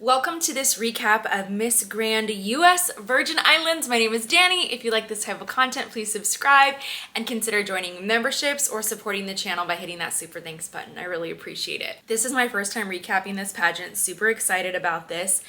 Welcome to this recap of Miss Grand US Virgin Islands. My name is Dani. If you like this type of content, please subscribe and consider joining memberships or supporting the channel by hitting that super thanks button. I really appreciate it. This is my first time recapping this pageant. Super excited about this.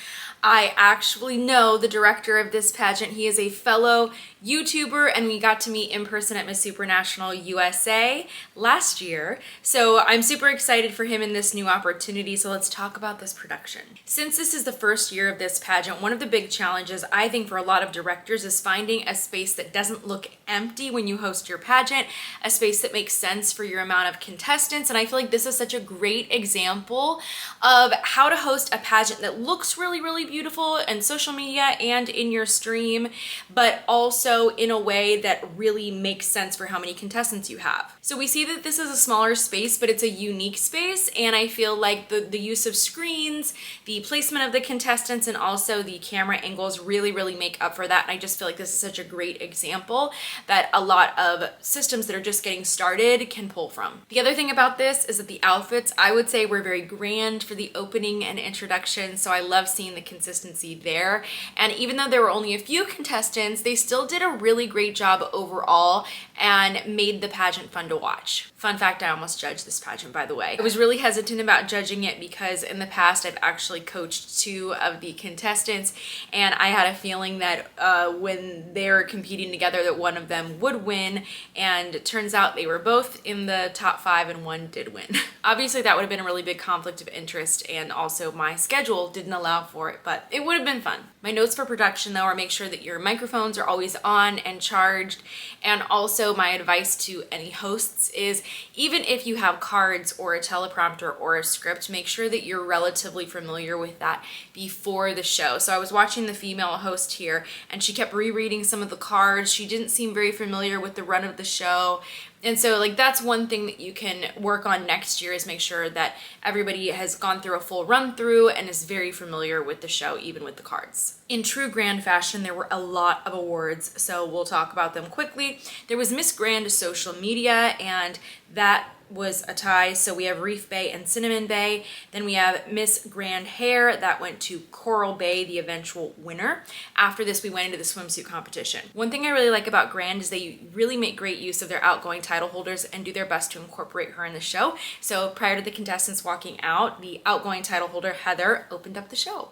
I actually know the director of this pageant. He is a fellow YouTuber and we got to meet in person at Miss Supranational USA last year. So I'm super excited for him in this new opportunity. So let's talk about this production. Since this is the first year of this pageant, one of the big challenges I think for a lot of directors is finding a space that doesn't look empty when you host your pageant, a space that makes sense for your amount of contestants. And I feel like this is such a great example of how to host a pageant that looks really, really beautiful in social media and in your stream, but also in a way that really makes sense for how many contestants you have. So we see that this is a smaller space, but it's a unique space. And I feel like the use of screens, the placement of the contestants, and also the camera angles really make up for that. And I just feel like this is such a great example that a lot of systems that are just getting started can pull from. The other thing about this is that the outfits, I would say, were very grand for the opening and introduction. So I love seeing the consistency there. And even though there were only a few contestants, they still did a really great job overall and made the pageant fun to watch. Fun fact, I almost judged this pageant, by the way. I was really hesitant about judging it because in the past I've actually coached two of the contestants and I had a feeling that when they're competing together that one of them would win, and it turns out they were both in the top 5 and one did win. Obviously that would have been a really big conflict of interest and also my schedule didn't allow for it, but it would have been fun. My notes for production though are make sure that your microphones are always on and charged, and also my advice to any hosts is even if you have cards or a teleprompter or a script, make sure that you're relatively familiar with that before the show. So I was watching the female host here and she kept rereading some of the cards. She didn't seem very familiar with the run of the show. And so like that's one thing that you can work on next year is make sure that everybody has gone through a full run through and is very familiar with the show, even with the cards. In true grand fashion, there were a lot of awards, so we'll talk about them quickly. There was Miss Grand Social Media, and that was a tie. So we have Reef Bay and Cinnamon Bay. Then we have Miss Grand Hair that went to Coral Bay, the eventual winner. After this, we went into the swimsuit competition. One thing I really like about Grand is they really make great use of their outgoing title holders and do their best to incorporate her in the show. So prior to the contestants walking out, the outgoing title holder, Heather, opened up the show.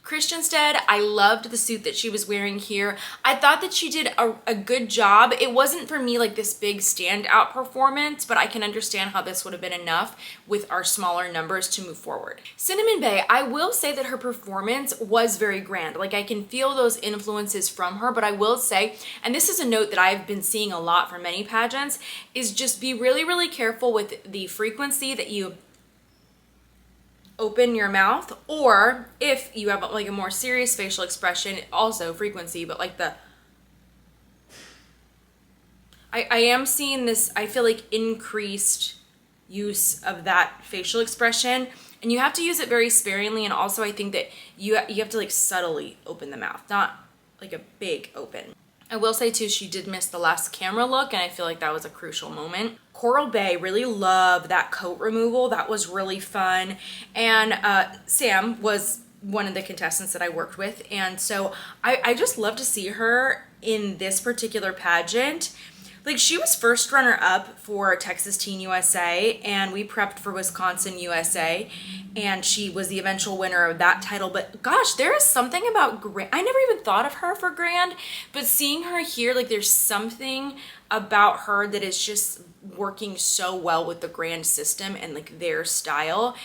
Christianstead, I loved the suit that she was wearing here. I thought that she did a good job. It wasn't for me like this big standout performance, but I can understand how this would have been enough with our smaller numbers to move forward. Cinnamon Bay, I will say that her performance was very grand. Like I can feel those influences from her, but I will say, and this is a note that I've been seeing a lot from many pageants, is just be really careful with the frequency that you open your mouth, or if you have like a more serious facial expression, also frequency, but like I am seeing this, I feel like increased use of that facial expression, and you have to use it very sparingly. And also I think that you have to like subtly open the mouth, not like a big open. I will say too, she did miss the last camera look, and I feel like that was a crucial moment. Coral Bay, really loved that coat removal. That was really fun. And Sam was one of the contestants that I worked with. And so I just love to see her in this particular pageant. Like she was first runner up for Texas Teen USA, and we prepped for Wisconsin USA, and she was the eventual winner of that title. But gosh, there is something about Grand. I never even thought of her for Grand, but seeing her here, like there's something about her that is just working so well with the Grand system and like their style.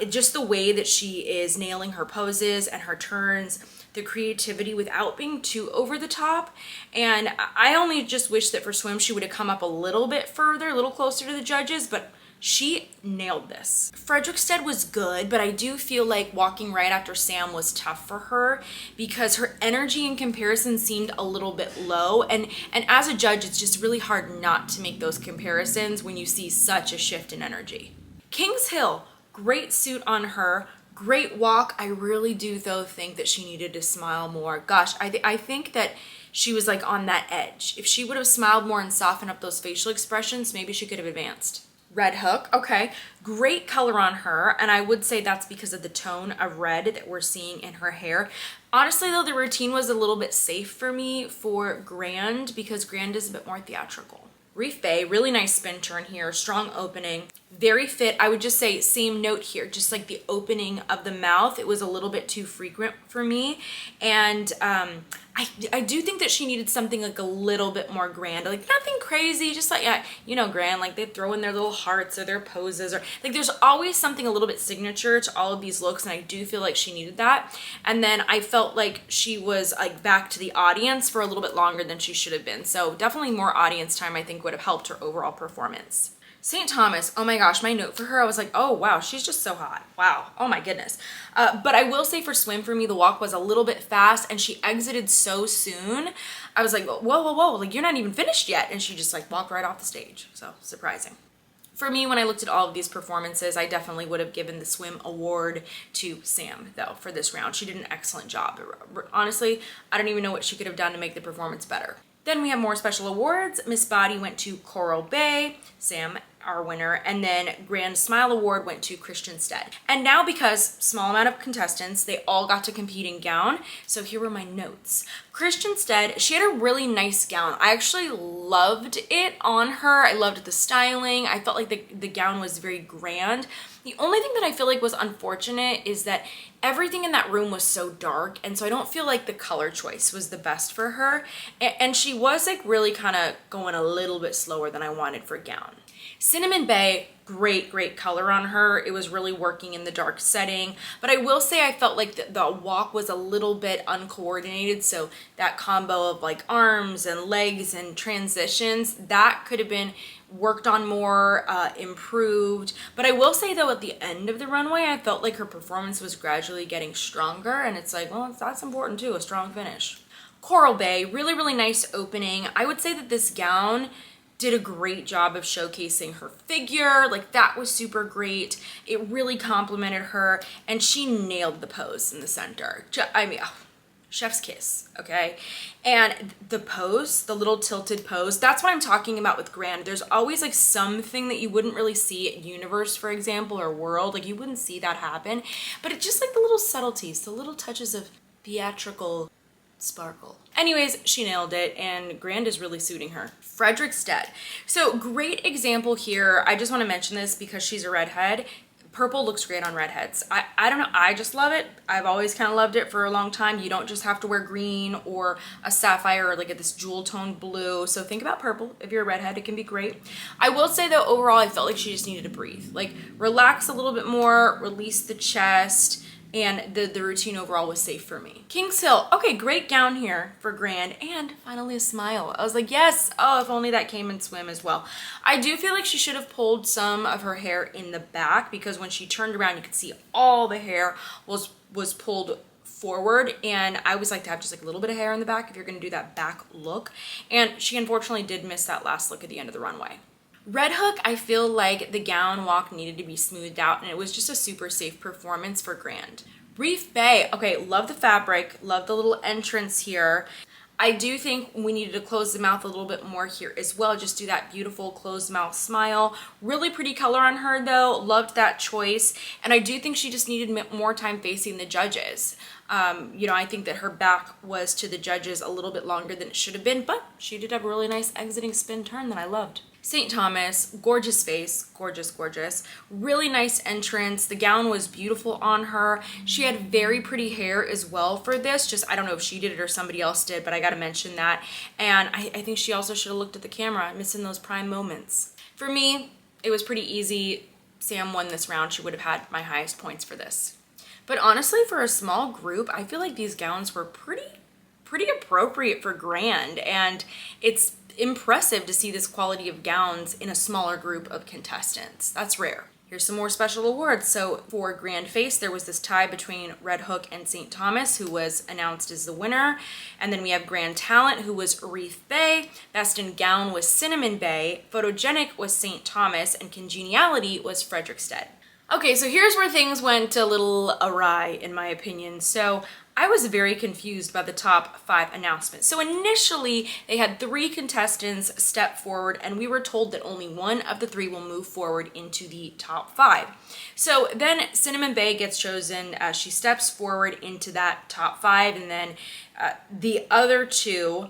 Just the way that she is nailing her poses and her turns, the creativity without being too over the top. And I only just wish that for swim she would have come up a little bit further, a little closer to the judges, but she nailed this. Frederickstead was good, but I do feel like walking right after Sam was tough for her because her energy in comparison seemed a little bit low. And as a judge, it's just really hard not to make those comparisons when you see such a shift in energy. Kings Hill, great suit on her. Great walk. I really do though think that she needed to smile more. Gosh, I think that she was like on that edge. If she would have smiled more and softened up those facial expressions, maybe she could have advanced. Red Hook, okay, great color on her, and I would say that's because of the tone of red that we're seeing in her hair. Honestly though, the routine was a little bit safe for me for Grand because Grand is a bit more theatrical. Reef Bay, really nice spin turn here, strong opening, very fit. I would just say same note here, just like the opening of the mouth, it was a little bit too frequent for me. And I do think that she needed something like a little bit more grand, like nothing crazy, just like, yeah, you know, Grand, like they throw in their little hearts or their poses, or like there's always something a little bit signature to all of these looks, and I do feel like she needed that. And then I felt like she was like back to the audience for a little bit longer than she should have been. So definitely more audience time I think would have helped her overall performance. St. Thomas, oh my gosh, my note for her, I was like, oh wow, she's just so hot. Wow, oh my goodness. But I will say for swim for me, the walk was a little bit fast and she exited so soon. I was like, whoa, whoa, whoa, like you're not even finished yet. And she just like walked right off the stage. So surprising. For me, when I looked at all of these performances, I definitely would have given the swim award to Sam, though, for this round. She did an excellent job. Honestly, I don't even know what she could have done to make the performance better. Then we have more special awards. Miss Body went to Coral Bay, Sam, our winner, and then Grand Smile Award went to Christian Stead. And now, because small amount of contestants, they all got to compete in gown, so here were my notes. Christian Stead, she had a really nice gown. I actually loved it on her. I loved the styling. I felt like the gown was very grand. The only thing that I feel like was unfortunate is that everything in that room was so dark, and so I don't feel like the color choice was the best for her. And she was like really kind of going a little bit slower than I wanted for gown. Cinnamon Bay, great color on her. It was really working in the dark setting, but I will say I felt like the walk was a little bit uncoordinated, so that combo of like arms and legs and transitions, that could have been worked on more, improved. But I will say though, at the end of the runway, I felt like her performance was gradually getting stronger, and it's like, well, that's important too, a strong finish. Coral Bay, really nice opening. I would say that this gown did a great job of showcasing her figure. Like that was super great. It really complimented her, and she nailed the pose in the center. I mean, oh, chef's kiss, okay? And the pose, the little tilted pose, that's what I'm talking about with Grand. There's always like something that you wouldn't really see at Universe, for example, or World. Like you wouldn't see that happen, but it's just like the little subtleties, the little touches of theatrical sparkle. Anyways, she nailed it, and Grand is really suiting her. Frederickstead. So great example here. I just want to mention this because she's a redhead. Purple looks great on redheads. I don't know, I just love it. I've always kind of loved it for a long time. You don't just have to wear green or a sapphire or like this jewel tone blue. So think about purple. If you're a redhead, it can be great. I will say though, overall, I felt like she just needed to breathe. Like relax a little bit more, release the chest, and the routine overall was safe for me. Kings Hill, okay, great gown here for Grand, and finally a smile. I was like, yes, oh, if only that came in swim as well. I do feel like she should have pulled some of her hair in the back, because when she turned around, you could see all the hair was pulled forward, and I always like to have just like a little bit of hair in the back if you're gonna do that back look, and she unfortunately did miss that last look at the end of the runway. Red Hook, I feel like the gown walk needed to be smoothed out, and it was just a super safe performance for Grand. Reef Bay, okay, love the fabric, love the little entrance here. I do think we needed to close the mouth a little bit more here as well, just do that beautiful closed mouth smile. Really pretty color on her though, loved that choice, and I do think she just needed more time facing the judges. You know, I think that her back was to the judges a little bit longer than it should have been, but she did have a really nice exiting spin turn that I loved. St. Thomas, gorgeous face, gorgeous, really nice entrance. The gown was beautiful on her. She had very pretty hair as well for this. Just, I don't know if she did it or somebody else did, but I gotta mention that. And I think she also should have looked at the camera, missing those prime moments. For me, it was pretty easy. Sam won this round. She would have had my highest points for this. But honestly, for a small group, I feel like these gowns were pretty appropriate for Grand, and it's impressive to see this quality of gowns in a smaller group of contestants. That's rare. Here's some more special awards. So for Grand Face, there was this tie between Red Hook and St. Thomas, who was announced as the winner. And then we have Grand Talent, who was Reef Bay. Best in Gown was Cinnamon Bay. Photogenic was St. Thomas, and Congeniality was Frederickstead. Okay, so here's where things went a little awry, in my opinion. So I was very confused by the top 5 announcements. So initially, they had 3 contestants step forward, and we were told that only one of the 3 will move forward into the top 5. So then Cinnamon Bay gets chosen as she steps forward into that top 5, and then the other 2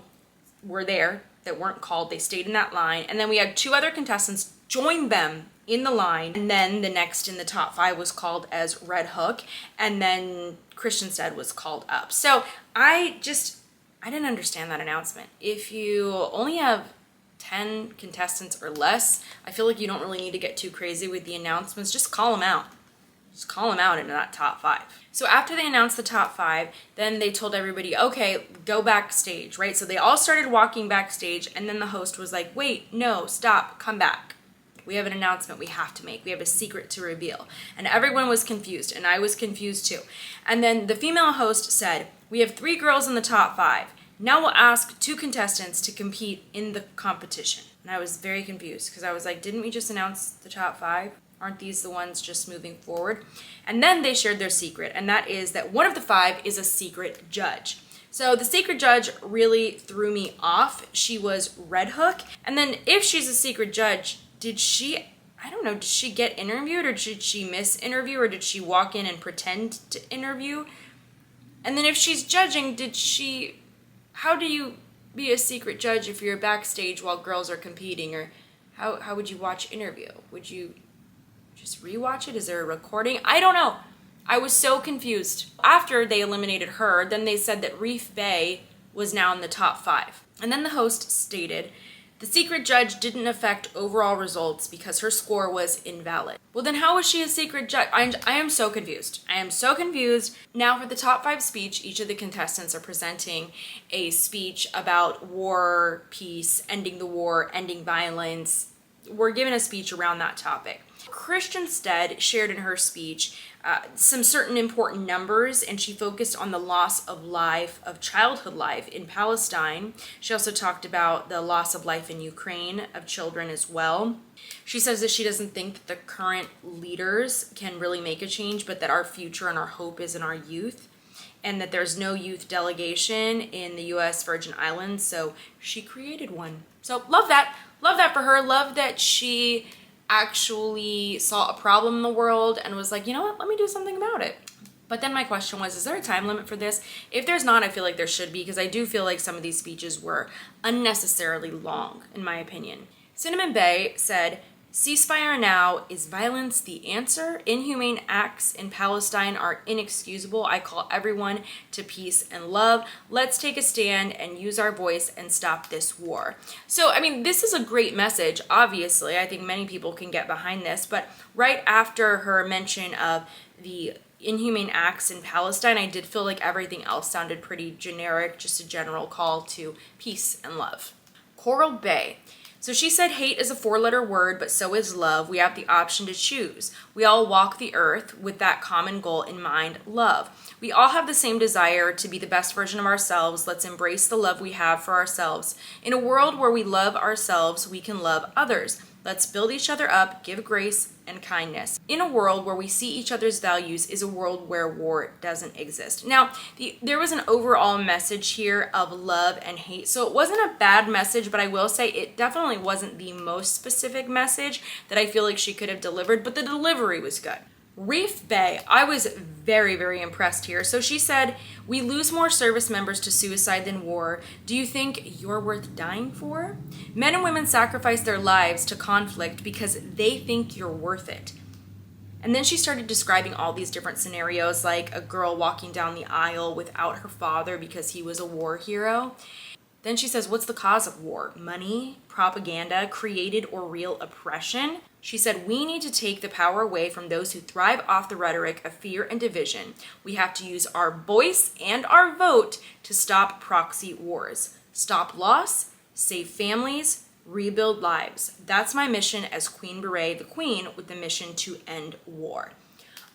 were there that weren't called. They stayed in that line, and then we had 2 other contestants join them in the line, and then the next in the top 5 was called as Red Hook, and then Christianstead was called up. So I didn't understand that announcement. If you only have 10 contestants or less, I feel like you don't really need to get too crazy with the announcements. Just call them out. Just call them out into that top 5. So after they announced the top 5, then they told everybody, okay, go backstage, right? So they all started walking backstage, and then the host was like, wait, no, stop, come back. We have an announcement we have to make. We have a secret to reveal. And everyone was confused, and I was confused too. And then the female host said, we have 3 girls in the top 5. Now we'll ask 2 contestants to compete in the competition. And I was very confused because I was like, didn't we just announce the top 5? Aren't these the ones just moving forward? And then they shared their secret, and that is that one of the 5 is a secret judge. So the secret judge really threw me off. She was Red Hook. And then if she's a secret judge, did she get interviewed, or did she miss interview, or did she walk in and pretend to interview? And then if she's judging, how do you be a secret judge if you're backstage while girls are competing? Or how would you watch interview? Would you just rewatch it? Is there a recording? I don't know. I was so confused. After they eliminated her, then they said that Reef Bay was now in the top 5. And then the host stated, the secret judge didn't affect overall results because her score was invalid. Well, then how was she a secret judge? I am so confused. I am so confused. Now for the top 5 speech, each of the contestants are presenting a speech about war, peace, ending the war, ending violence. We're given a speech around that topic. Christianstead shared in her speech some certain important numbers, and she focused on the loss of life, of childhood life in Palestine. She also talked about the loss of life in Ukraine, of children as well. She says that she doesn't think that the current leaders can really make a change, but that our future and our hope is in our youth, and that there's no youth delegation in the U.S. Virgin Islands, so she created one. So love that. Love that for her. Love that she actually saw a problem in the world and was like, you know what, let me do something about it. But then my question was, is there a time limit for this? If there's not, I feel like there should be, because I do feel like some of these speeches were unnecessarily long, in my opinion. Cinnamon Bay said, ceasefire now. Is violence the answer? Inhumane acts in Palestine are inexcusable. I call everyone to peace and love. Let's take a stand and use our voice and stop this war. So, I mean, this is a great message, obviously. I think many people can get behind this. But right after her mention of the inhumane acts in Palestine, I did feel like everything else sounded pretty generic, just a general call to peace and love. Coral Bay. So she said hate is a 4-letter word, but so is love. We have the option to choose. We all walk the earth with that common goal in mind, love. We all have the same desire to be the best version of ourselves. Let's embrace the love we have for ourselves. In a world where we love ourselves, we can love others. Let's build each other up, give grace and kindness. In a world where we see each other's values is a world where war doesn't exist. Now, there was an overall message here of love and hate. So it wasn't a bad message, but I will say it definitely wasn't the most specific message that I feel like she could have delivered, but the delivery was good. Reef Bay, I was very, very impressed here. So she said, we lose more service members to suicide than war. Do you think you're worth dying for? Men and women sacrifice their lives to conflict because they think you're worth it. And then she started describing all these different scenarios, like a girl walking down the aisle without her father because he was a war hero. Then she says, what's the cause of war? Money, propaganda, created or real oppression? She said, we need to take the power away from those who thrive off the rhetoric of fear and division. We have to use our voice and our vote to stop proxy wars. Stop loss, save families, rebuild lives. That's my mission as Queen Beret, the queen with the mission to end war.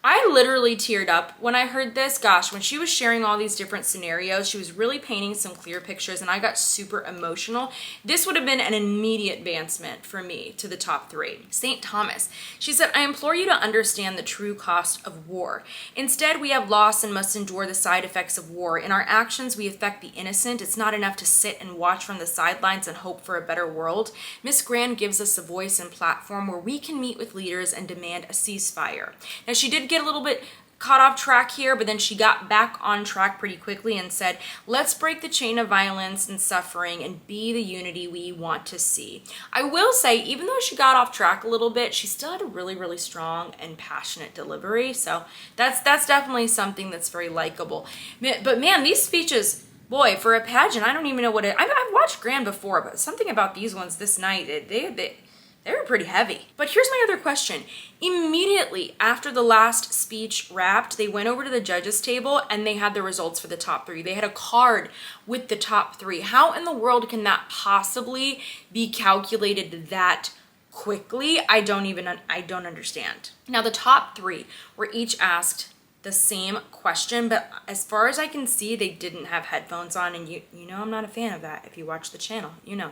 I literally teared up when I heard this. Gosh, when she was sharing all these different scenarios, she was really painting some clear pictures and I got super emotional. This would have been an immediate advancement for me to the top 3. St. Thomas, she said, I implore you to understand the true cost of war. Instead, we have lost and must endure the side effects of war. In our actions, we affect the innocent. It's not enough to sit and watch from the sidelines and hope for a better world. Miss Grand gives us a voice and platform where we can meet with leaders and demand a ceasefire. Now, she did get a little bit caught off track here, but then she got back on track pretty quickly and said, let's break the chain of violence and suffering and be the unity we want to see. I will say, even though she got off track a little bit, she still had a really, really strong and passionate delivery. So that's definitely something that's very likable. But man, these speeches, boy, for a pageant, I don't even know what it, I've watched Grand before, but something about these ones this night, they were pretty heavy. But here's my other question. Immediately after the last speech wrapped, they went over to the judges table and they had the results for the top 3. They had a card with the top 3. How in the world can that possibly be calculated that quickly? I don't understand. Now the top 3 were each asked the same question, but as far as I can see, they didn't have headphones on, and you know I'm not a fan of that. If you watch the channel, you know.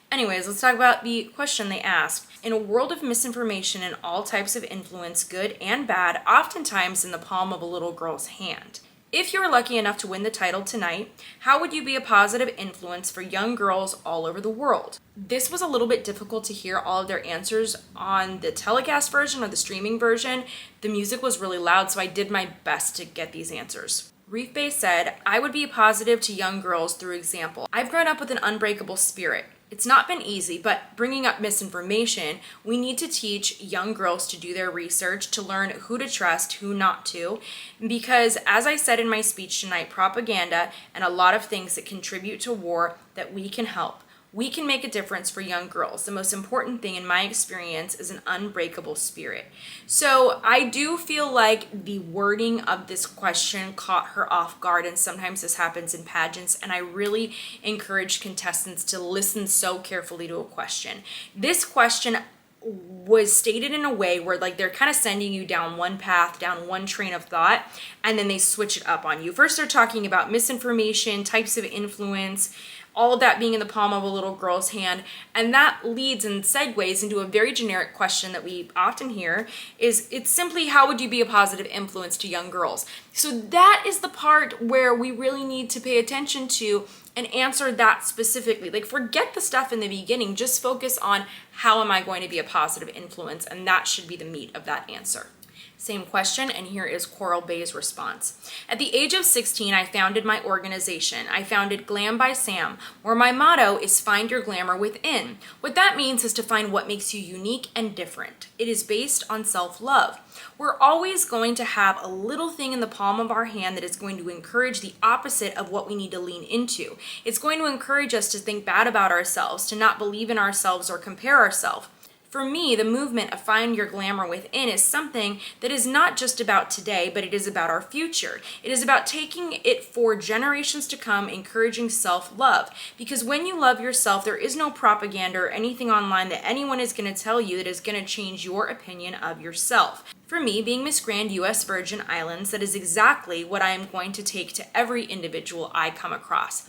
Anyways, let's talk about the question they asked. In a world of misinformation and all types of influence, good and bad, oftentimes in the palm of a little girl's hand. If you were lucky enough to win the title tonight, how would you be a positive influence for young girls all over the world? This was a little bit difficult to hear all of their answers on the telecast version or the streaming version. The music was really loud, so I did my best to get these answers. Reef Bay said, I would be positive to young girls through example. I've grown up with an unbreakable spirit. It's not been easy, but bringing up misinformation, we need to teach young girls to do their research, to learn who to trust, who not to, because as I said in my speech tonight, propaganda and a lot of things that contribute to war that we can help. We can make a difference for young girls. The most important thing in my experience is an unbreakable spirit. So I do feel like the wording of this question caught her off guard, and sometimes this happens in pageants, and I really encourage contestants to listen so carefully to a question. This question was stated in a way where like they're kind of sending you down one path, down one train of thought, and then they switch it up on you. First, they're talking about misinformation, types of influence, all of that being in the palm of a little girl's hand. And that leads and segues into a very generic question that we often hear is, it's simply, how would you be a positive influence to young girls? So that is the part where we really need to pay attention to and answer that specifically. Like, forget the stuff in the beginning, just focus on how am I going to be a positive influence, and that should be the meat of that answer. Same question, and here is Coral Bay's response. At the age of 16, I founded my organization. I founded Glam by Sam, where my motto is find your glamour within. What that means is to find what makes you unique and different. It is based on self-love. We're always going to have a little thing in the palm of our hand that is going to encourage the opposite of what we need to lean into. It's going to encourage us to think bad about ourselves, to not believe in ourselves or compare ourselves. For me, the movement of Find Your Glamour Within is something that is not just about today, but it is about our future. It is about taking it for generations to come, encouraging self-love. Because when you love yourself, there is no propaganda or anything online that anyone is going to tell you that is going to change your opinion of yourself. For me, being Miss Grand U.S. Virgin Islands, that is exactly what I am going to take to every individual I come across.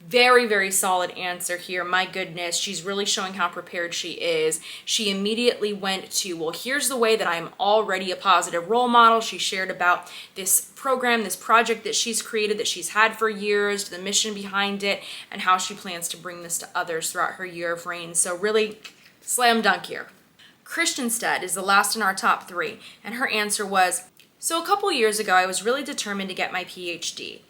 Very, very solid answer here. My goodness, she's really showing how prepared she is. She immediately went to, well, here's the way that I'm already a positive role model. She shared about this program, this project that she's created, that she's had for years, the mission behind it, and how she plans to bring this to others throughout her year of reign. So really, slam dunk here. Christianstead is the last in our top 3, and her answer was, so a couple years ago, I was really determined to get my PhD.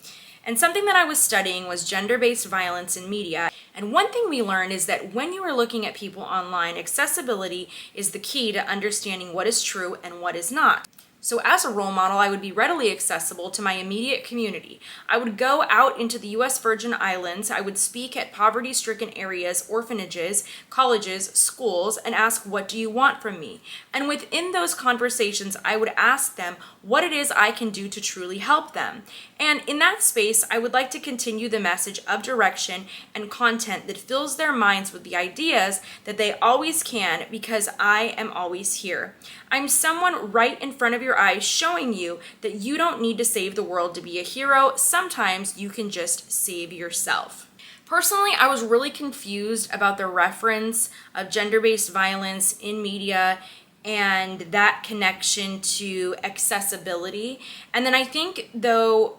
And something that I was studying was gender-based violence in media. And one thing we learned is that when you are looking at people online, accessibility is the key to understanding what is true and what is not. So as a role model, I would be readily accessible to my immediate community. I would go out into the U.S. Virgin Islands. I would speak at poverty-stricken areas, orphanages, colleges, schools, and ask, what do you want from me? And within those conversations, I would ask them what it is I can do to truly help them. And in that space, I would like to continue the message of direction and content that fills their minds with the ideas that they always can, because I am always here. I'm someone right in front of your your eyes, showing you that you don't need to save the world to be a hero. Sometimes you can just save yourself. Personally, I was really confused about the reference of gender-based violence in media and that connection to accessibility. And then I think, though,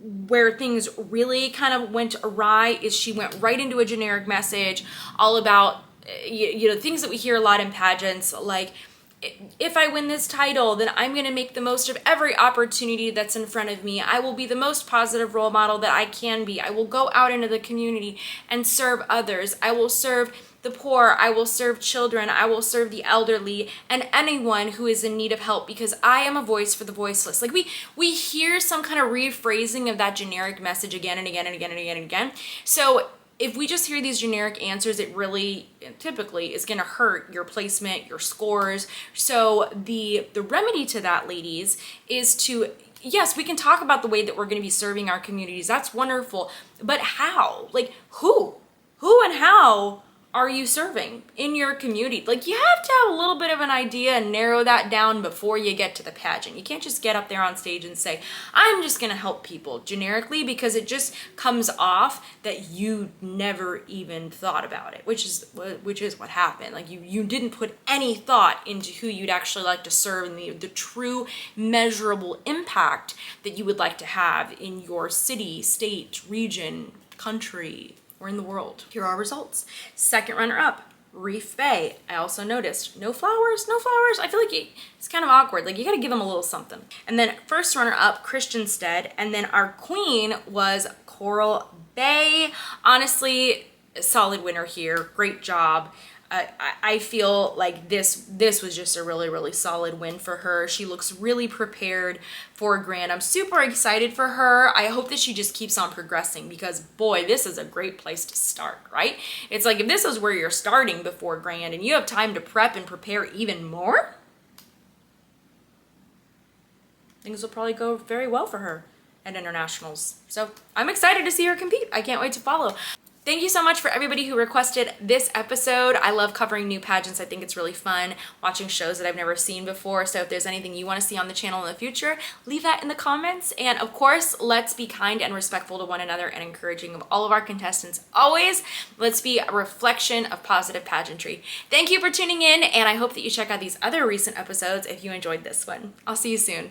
where things really kind of went awry is she went right into a generic message all about, things that we hear a lot in pageants, like, if I win this title, then I'm going to make the most of every opportunity that's in front of me. I will be the most positive role model that I can be. I will go out into the community and serve others. I will serve the poor. I will serve children. I will serve the elderly and anyone who is in need of help, because I am a voice for the voiceless. Like we hear some kind of rephrasing of that generic message again and again and again and again and again. So if we just hear these generic answers, it really typically is going to hurt your placement, your scores. So the remedy to that, ladies, is to, yes, we can talk about the way that we're going to be serving our communities. That's wonderful. But how? Like, who and how are you serving in your community? Like, you have to have a little bit of an idea and narrow that down before you get to the pageant. You can't just get up there on stage and say, I'm just going to help people generically, because it just comes off that you never even thought about it, which is what happened. Like, you didn't put any thought into who you'd actually like to serve and the true measurable impact that you would like to have in your city, state, region, country, or in the world. Here are our results. Second runner-up, Reef Bay. I also noticed no flowers. I feel like it's kind of awkward. Like, you gotta give them a little something. And then first runner-up, Christiansted. And then our queen was Coral Bay. Honestly, solid winner here. Great job. I feel like this was just a really, really solid win for her. She looks really prepared for Grand. I'm super excited for her. I hope that she just keeps on progressing, because boy, this is a great place to start, right? It's like, if this is where you're starting before Grand and you have time to prep and prepare even more, things will probably go very well for her at internationals. So I'm excited to see her compete. I can't wait to follow. Thank you so much for everybody who requested this episode. I love covering new pageants. I think it's really fun watching shows that I've never seen before. So if there's anything you want to see on the channel in the future, leave that in the comments. And of course, let's be kind and respectful to one another and encouraging of all of our contestants. Always, let's be a reflection of positive pageantry. Thank you for tuning in, and I hope that you check out these other recent episodes if you enjoyed this one. I'll see you soon.